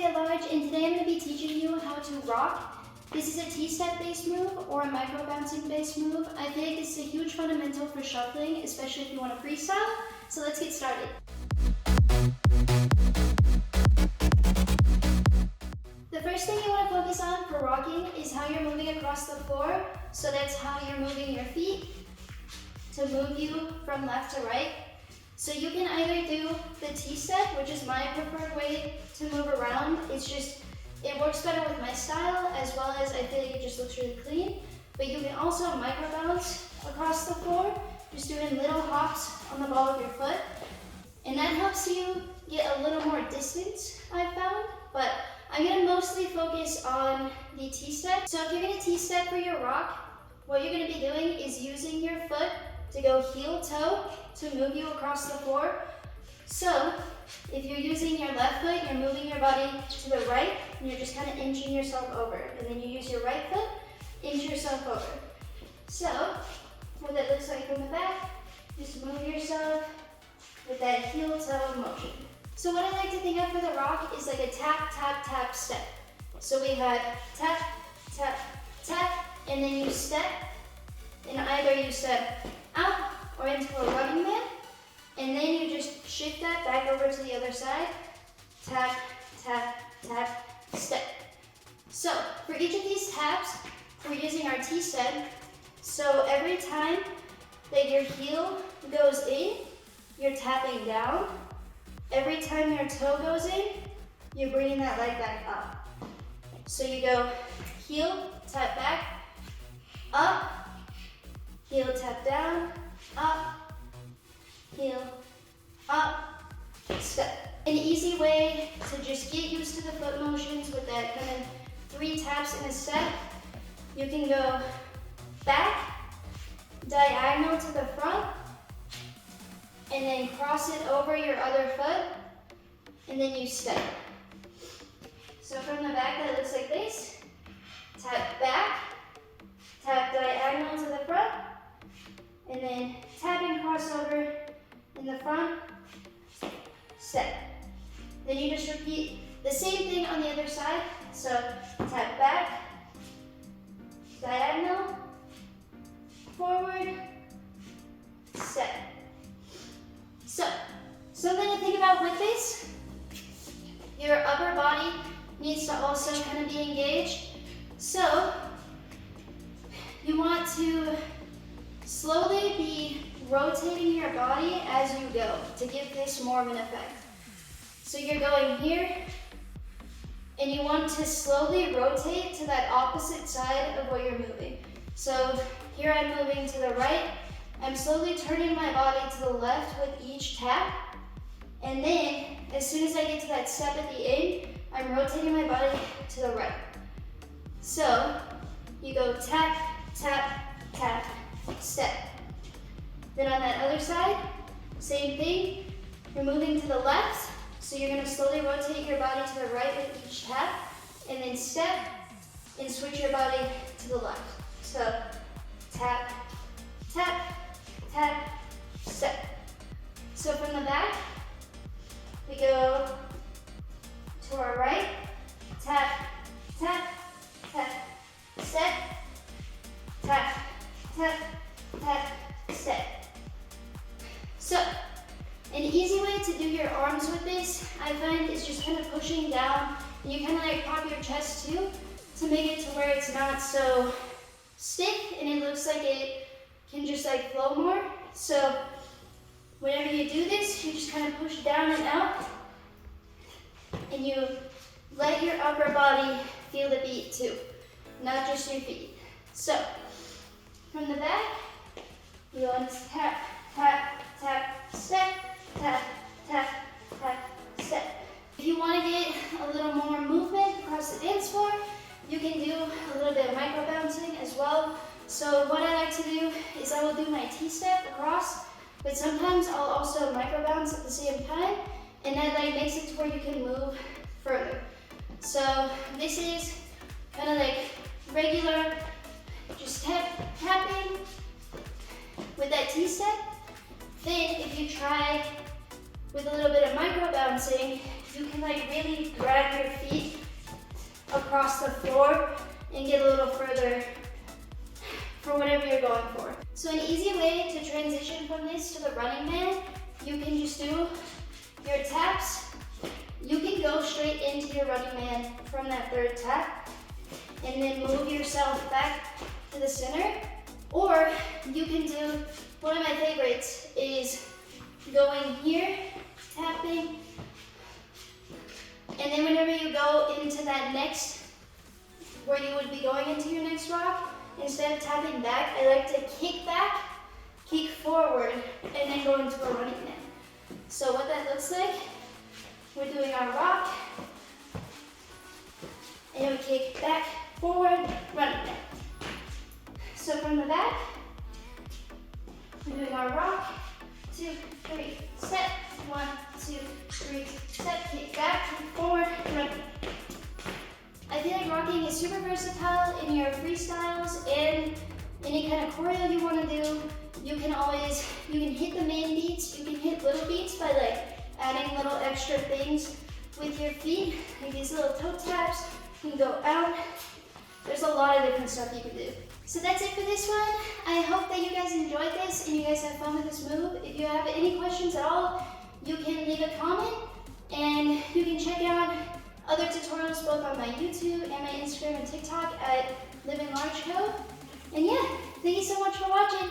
at large, and today I'm going to be teaching you how to rock. This is a T-step based move or a micro bouncing based move. I feel like this is a huge fundamental for shuffling, especially if you want to freestyle. So let's get started. The first thing you want to focus on for rocking is how you're moving across the floor. So that's how you're moving your feet to move you from left to right. So you can either do the T-step, which is my preferred way to move around. It works better with my style, as well as I feel like it just looks really clean. But you can also micro bounce across the floor, just doing little hops on the ball of your foot. And that helps you get a little more distance, I've found. But I'm gonna mostly focus on the T-step. So if you're gonna T-step for your rock, what you're gonna be doing is using your foot to go heel toe to move you across the floor. So if you're using your left foot, you're moving your body to the right, and you're just kind of inching yourself over. And then you use your right foot, inch yourself over. So what that looks like from the back, just move yourself with that heel toe motion. So what I like to think of for the rock is like a tap, tap, tap step. So we have tap, tap, tap, and then you step, and either you step out or into a running man, and then you just shift that back over to the other side. Tap, tap, tap, step. So for each of these taps, we're using our T-step. So every time that your heel goes in, you're tapping down. Every time your toe goes in, you're bringing that leg back up. So you go heel, tap back, up, heel, tap down, up, heel, up, step. An easy way to just get used to the foot motions with that kind of 3 taps in a step, you can go back, diagonal to the front, and then cross it over your other foot, and then you step. So from the back, that looks like this. Tap back, tap diagonal to the front, and then tap and cross over in the front, step. Then you just repeat the same thing on the other side. So tap back, diagonal, forward, step. So, something to think about with this, your upper body needs to also kind of be engaged. So, you want to slowly be rotating your body as you go to give this more of an effect. So you're going here, and you want to slowly rotate to that opposite side of what you're moving. So here I'm moving to the right. I'm slowly turning my body to the left with each tap. And then, as soon as I get to that step at the end, I'm rotating my body to the right. So, you go tap, tap, tap, step. Then on that other side, same thing. You're moving to the left, so you're gonna slowly rotate your body to the right with each tap, and then step, and switch your body to the left. So, tap, tap, tap, step. So from the back, we go to our right, tap, tap, tap, step, tap, tap, tap, step. So, an easy way to do your arms with this, I find, is just kind of pushing down, and you kind of like pop your chest too, to make it to where it's not so stiff, and it looks like it can just like flow more. So whenever you do this, you just kind of push down and out, and you let your upper body feel the beat too, not just your feet. So from the back, we go into tap, tap, tap, step, tap, tap, tap, step. If you want to get a little more movement across the dance floor, you can do a little bit of micro bouncing as well. So what I like to do is I will do my T-step across, but sometimes I'll also micro bounce at the same time, and that like makes it to where you can move further. So this is kind of like regular, just tapping with that T-step. Then if you try with a little bit of micro bouncing, you can like really drag your feet across the floor and get a little further for whatever you're going for. So an easy way to transition from this to the running man, you can just do your taps. You can go straight into your running man from that third tap and then move yourself back to the center. Or you can do, one of my favorites is going here, tapping, and then whenever you go into that next, where you would be going into your next rock, instead of tapping back, I like to kick back, kick forward, and then go into a running man. So what that looks like, we're doing our rock, and we kick back, forward, running man. So from the back, we're doing our rock, 2, 3, step, 1, 2, 3, step, kick back, kick forward, running. I feel like rocking is super versatile in your freestyles and any kind of choreo you want to do. You can hit the main beats, you can hit little beats by like adding little extra things with your feet, like these little toe taps, you can go out. There's a lot of different stuff you can do. So that's it for this one. I hope that you guys enjoyed this and you guys have fun with this move. If you have any questions at all, you can leave a comment and you can check out other tutorials both on my YouTube and my Instagram and TikTok at Living Large Co. And yeah, thank you so much for watching.